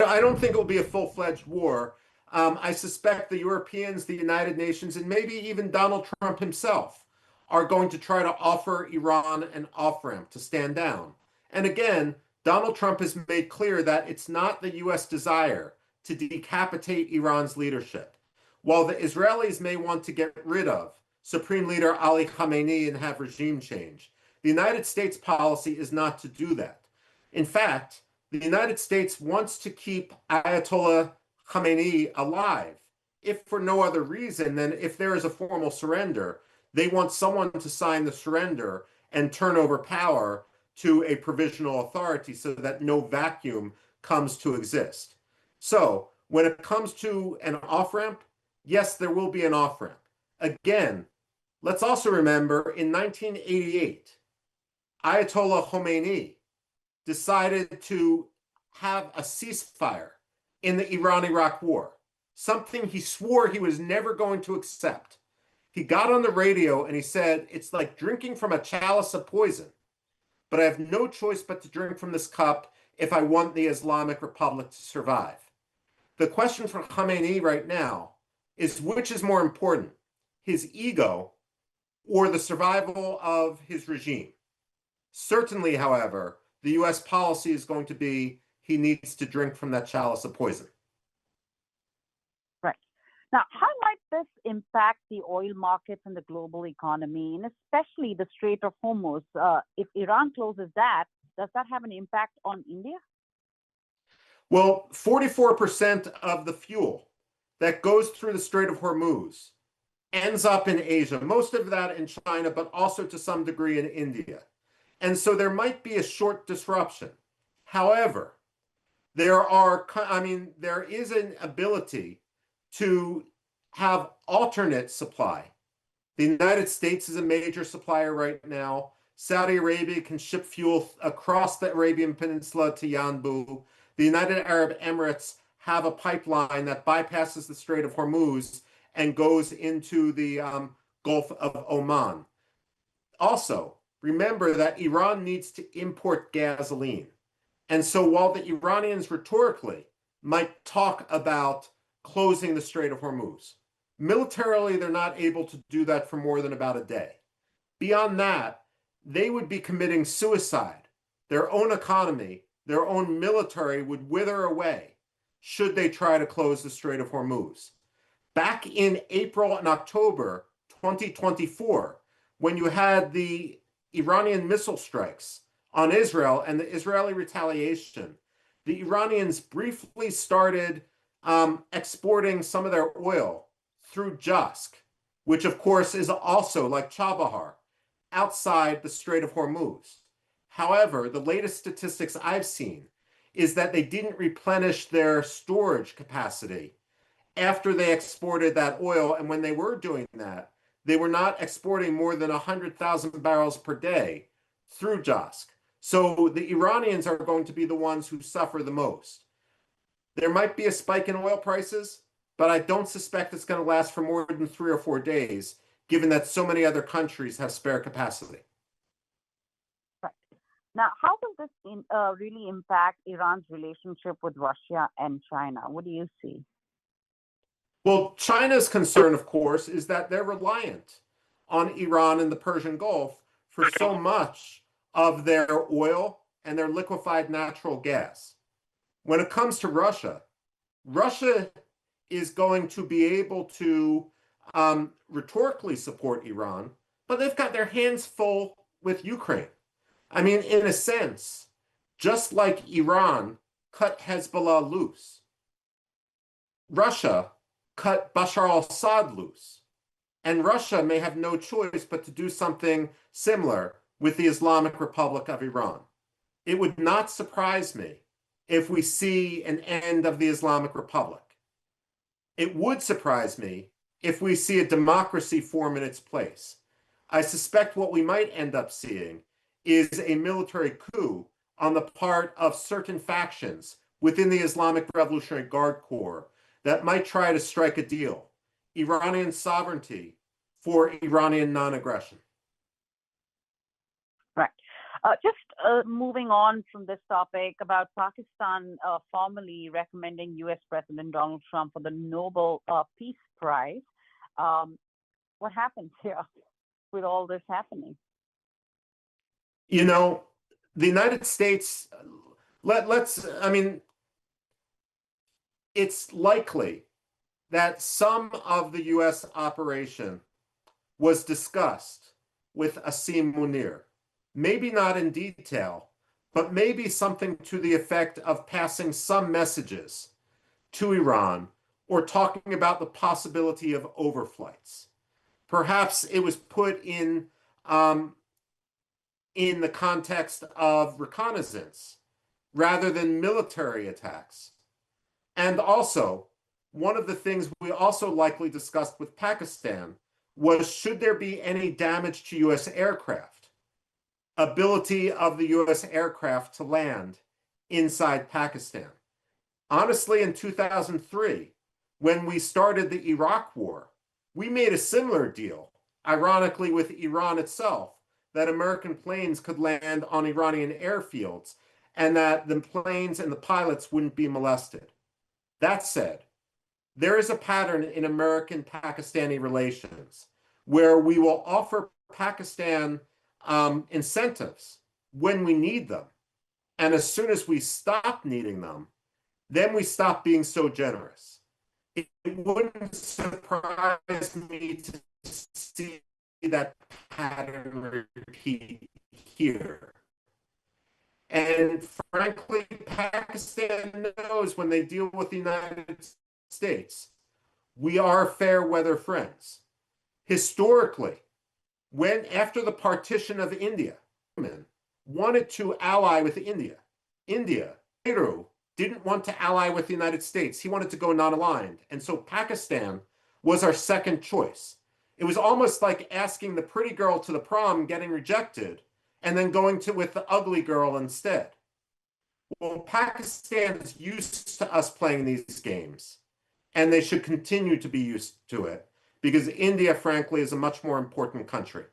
I don't think it will be a full-fledged war. I suspect the Europeans, the United Nations, and maybe even Donald Trump himself are going to try to offer Iran an off-ramp to stand down. And again, Donald Trump has made clear that it's not the U.S. desire to decapitate Iran's leadership. While the Israelis may want to get rid of Supreme Leader Ali Khamenei and have regime change, the United States policy is not to do that. In fact, the United States wants to keep Ayatollah Khamenei alive, if for no other reason than if there is a formal surrender, they want someone to sign the surrender and turn over power to a provisional authority so that no vacuum comes to exist. So when it comes to an off-ramp, yes, there will be an off-ramp. Again, let's also remember in 1988, Ayatollah Khomeini decided to have a ceasefire in the Iran-Iraq war, something he swore he was never going to accept. He got on the radio and he said, it's like drinking from a chalice of poison, but I have no choice but to drink from this cup if I want the Islamic Republic to survive. The question for Khamenei right now is which is more important, his ego or the survival of his regime? Certainly, however, the U.S. policy is going to be he needs to drink from that chalice of poison. Right. Now, how might this impact the oil markets and the global economy, and especially the Strait of Hormuz? If Iran closes that, does that have an impact on India? Well, 44% of the fuel that goes through the Strait of Hormuz ends up in Asia, most of that in China, but also to some degree in India. And so there might be a short disruption. However, there is an ability to have alternate supply. The United States is a major supplier right now. Saudi Arabia can ship fuel across the Arabian Peninsula to Yanbu. The United Arab Emirates have a pipeline that bypasses the Strait of Hormuz and goes into the Gulf of Oman. Also, remember that Iran needs to import gasoline. And so while the Iranians rhetorically might talk about closing the Strait of Hormuz, militarily they're not able to do that for more than about a day. Beyond that, they would be committing suicide. Their own economy, their own military would wither away should they try to close the Strait of Hormuz. Back in April and October 2024, when you had the Iranian missile strikes on Israel and the Israeli retaliation, the Iranians briefly started exporting some of their oil through Jask, which of course is also like Chabahar, outside the Strait of Hormuz. However, the latest statistics I've seen is that they didn't replenish their storage capacity after they exported that oil. And when they were doing that, they were not exporting more than 100,000 barrels per day through Jask. So the Iranians are going to be the ones who suffer the most. There might be a spike in oil prices, but I don't suspect it's going to last for more than 3 or 4 days, given that so many other countries have spare capacity. Right. Now, how will this really impact Iran's relationship with Russia and China? What do you see? Well, China's concern, of course, is that they're reliant on Iran and the Persian Gulf for so much of their oil and their liquefied natural gas. When it comes to Russia, Russia is going to be able to rhetorically support Iran, but they've got their hands full with Ukraine. I mean, in a sense, just like Iran cut Hezbollah loose, Russia cut Bashar al-Assad loose. And Russia may have no choice but to do something similar with the Islamic Republic of Iran. It would not surprise me if we see an end of the Islamic Republic. It would surprise me if we see a democracy form in its place. I suspect what we might end up seeing is a military coup on the part of certain factions within the Islamic Revolutionary Guard Corps that might try to strike a deal. Iranian sovereignty for Iranian non-aggression. Right. Moving on from this topic about Pakistan formally recommending U.S. President Donald Trump for the Nobel Peace Prize. What happens here with all this happening? You know, the United States, I mean, it's likely that some of the U.S. operation was discussed with Asim Munir. Maybe not in detail, but maybe something to the effect of passing some messages to Iran or talking about the possibility of overflights. Perhaps it was put in the context of reconnaissance rather than military attacks. And also, one of the things we also likely discussed with Pakistan was, should there be any damage to U.S. aircraft, ability of the U.S. aircraft to land inside Pakistan. Honestly, in 2003, when we started the Iraq War, we made a similar deal, ironically with Iran itself, that American planes could land on Iranian airfields and that the planes and the pilots wouldn't be molested. That said, there is a pattern in American-Pakistani relations where we will offer Pakistan incentives when we need them. And as soon as we stop needing them, then we stop being so generous. It wouldn't surprise me to see that pattern repeat here. And frankly, Pakistan knows when they deal with the United States, we are fair weather friends. Historically, when after the partition of India, wanted to ally with India, Nehru didn't want to ally with the United States. He wanted to go non-aligned. And so Pakistan was our second choice. It was almost like asking the pretty girl to the prom, getting rejected, and then going with the ugly girl instead. Well, Pakistan is used to us playing these games, and they should continue to be used to it because India, frankly, is a much more important country.